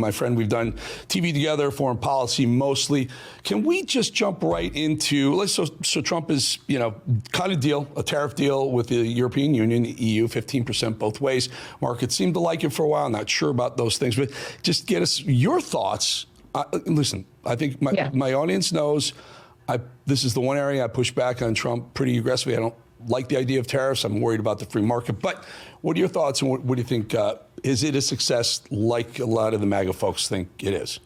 My friend, we've done TV together, foreign policy mostly. Can we just jump right into, so Trump is, cut a deal, a tariff deal with the European Union, the EU, 15% both ways. Markets seem to like it for a while. Not sure about those things, but just get us your thoughts. Listen, I think my audience knows this is the one area I push back on Trump pretty aggressively. I don't like the idea of tariffs. I'm worried about the free market. But what are your thoughts, and what do you think? Is it a success like a lot of the MAGA folks think it is?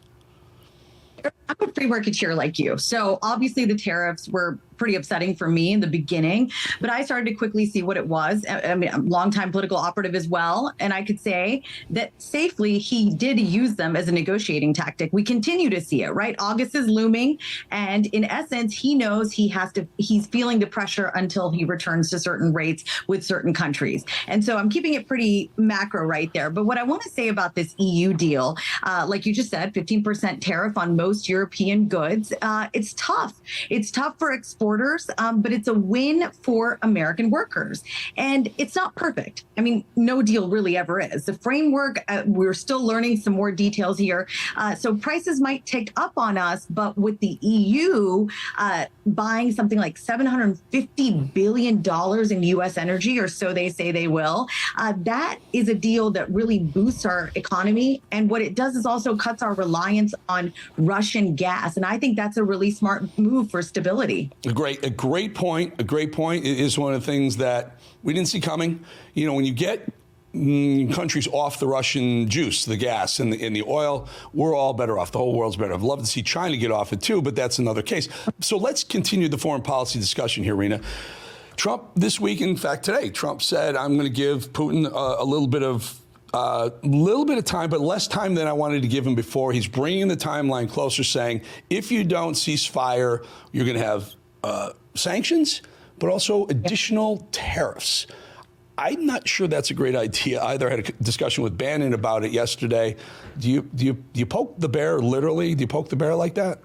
I'm a free marketeer like you. So obviously the tariffs were pretty upsetting for me in the beginning, but I started to quickly see what it was. I mean, I'm a longtime political operative as well. And I could say that safely he did use them as a negotiating tactic. We continue to see it, right? August is looming. And in essence, he knows he's feeling the pressure until he returns to certain rates with certain countries. And so I'm keeping it pretty macro right there. But what I want to say about this EU deal, like you just said, 15% tariff on most European goods, it's tough. It's tough for exporters, but it's a win for American workers. And it's not perfect. I mean, no deal really ever is. The framework, we're still learning some more details here. So prices might tick up on us, but with the EU buying something like $750 billion in U.S. energy, or so they say they will, that is a deal that really boosts our economy. And what it does is also cuts our reliance on Russian gas. And I think that's a really smart move for stability. A great point. A great point. It is one of the things that we didn't see coming. When you get countries off the Russian juice, the gas and the oil, we're all better off. The whole world's better. I'd love to see China get off it too, but that's another case. So let's continue the foreign policy discussion here, Rena. Trump this week, in fact today, Trump said, I'm going to give Putin a little bit of time, but less time than I wanted to give him before. He's bringing the timeline closer, saying, if you don't cease fire, you're going to have sanctions, but also additional tariffs. I'm not sure that's a great idea either. I had a discussion with Bannon about it yesterday. Do you poke the bear literally? Do you poke the bear like that?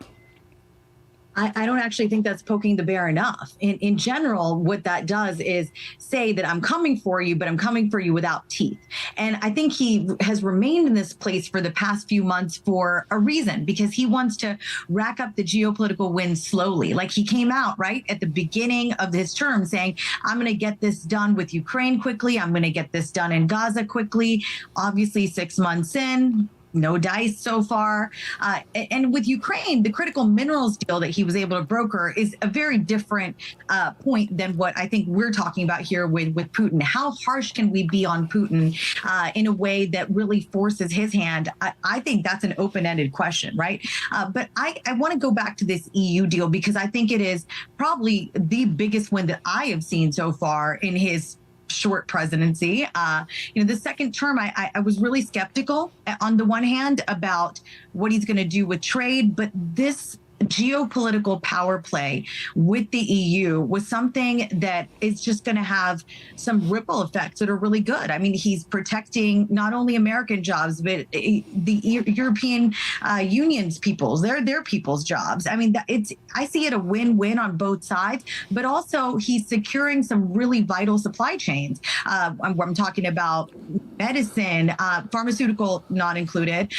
I don't actually think that's poking the bear enough. In general, what that does is say that I'm coming for you, but I'm coming for you without teeth. And I think he has remained in this place for the past few months for a reason, because he wants to rack up the geopolitical wins slowly. Like he came out right at the beginning of his term saying, I'm going to get this done with Ukraine quickly. I'm going to get this done in Gaza quickly. Obviously, 6 months in, no dice so far. And with Ukraine, the critical minerals deal that he was able to broker is a very different point than what I think we're talking about here with Putin. How harsh can we be on Putin in a way that really forces his hand? I think that's an open-ended question, right? But I want to go back to this EU deal because I think it is probably the biggest win that I have seen so far in his short presidency. The second term, I was really skeptical on the one hand about what he's going to do with trade, but this geopolitical power play with the EU was something that is just going to have some ripple effects that are really good. I mean, he's protecting not only American jobs, but the European Union's people's, their people's jobs. I mean, I see it a win-win on both sides, but also he's securing some really vital supply chains. I'm talking about medicine, pharmaceutical not included,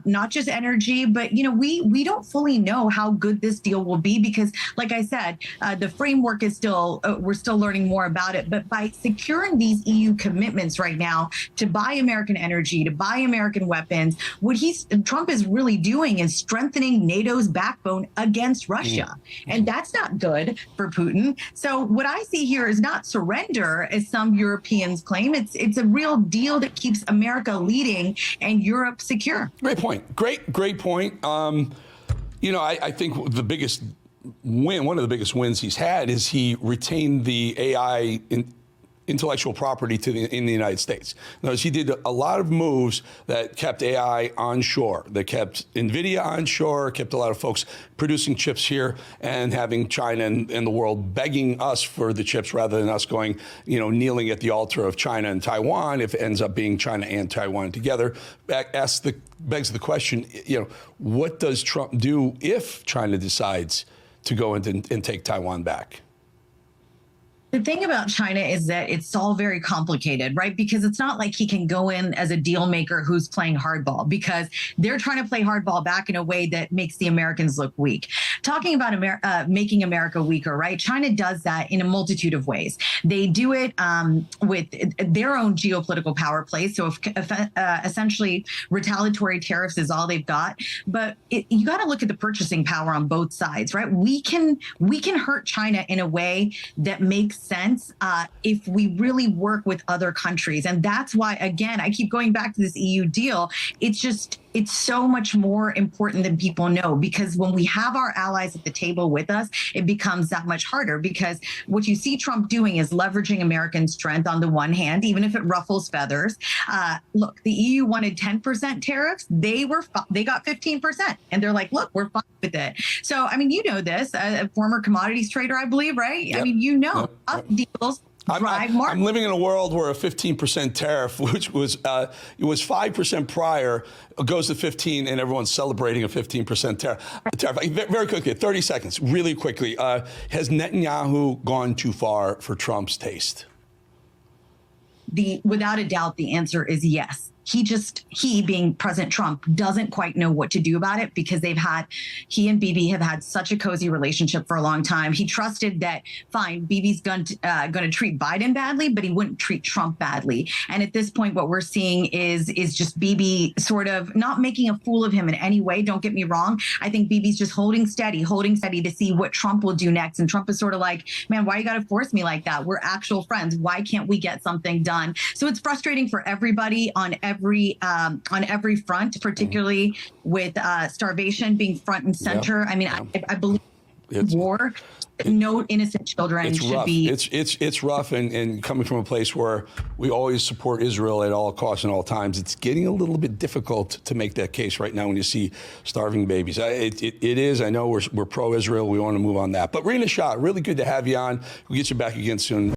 not just energy, but we don't fully know how good this deal will be because, like I said, the framework is still, we're still learning more about it. But by securing these EU commitments right now to buy American energy, to buy American weapons, what Trump is really doing is strengthening NATO's backbone against Russia. And that's not good for Putin. So what I see here is not surrender, as some Europeans claim. It's a real deal that keeps America leading and Europe secure. Great point. Great point. I think the biggest win, one of the biggest wins he's had is he retained the AI intellectual property in the United States. In other words, he did a lot of moves that kept AI onshore, that kept NVIDIA onshore, kept a lot of folks producing chips here and having China and the world begging us for the chips rather than us going, kneeling at the altar of China and Taiwan if it ends up being China and Taiwan together. Begs the question, what does Trump do if China decides to go and take Taiwan back? The thing about China is that it's all very complicated, right? Because it's not like he can go in as a deal maker who's playing hardball, because they're trying to play hardball back in a way that makes the Americans look weak. Talking about making America weaker, right? China does that in a multitude of ways. They do it with their own geopolitical power plays. So if essentially retaliatory tariffs is all they've got. But you got to look at the purchasing power on both sides, right? We can hurt China in a way that makes sense if we really work with other countries. And that's why, again, I keep going back to this EU deal. It's so much more important than people know, because when we have our allies at the table with us, it becomes that much harder, because what you see Trump doing is leveraging American strength on the one hand, even if it ruffles feathers. Look, the EU wanted 10% tariffs. They got 15%. And they're like, look, we're fine with it. So, I mean, you know this, a former commodities trader, I believe, right? Yep. I mean, you know, deals I'm living in a world where a 15% tariff, which was it was 5% prior, goes to 15, and everyone's celebrating a 15% tariff. Very quickly, 30 seconds, really quickly. Has Netanyahu gone too far for Trump's taste? Without a doubt, the answer is yes. He being President Trump doesn't quite know what to do about it, because he and Bibi have had such a cozy relationship for a long time. He trusted that, fine, Bibi's going to treat Biden badly, but he wouldn't treat Trump badly. And at this point, what we're seeing is just Bibi sort of not making a fool of him in any way. Don't get me wrong. I think Bibi's just holding steady to see what Trump will do next. And Trump is sort of like, man, why you got to force me like that? We're actual friends. Why can't we get something done? So it's frustrating for everybody on every front, particularly with starvation being front and center. I mean, I believe war, no innocent children should be. It's rough, and coming from a place where we always support Israel at all costs and all times, it's getting a little bit difficult to make that case right now when you see starving babies. It is. I know we're pro-Israel. We want to move on that. But Rena Shah, really good to have you on. We'll get you back again soon.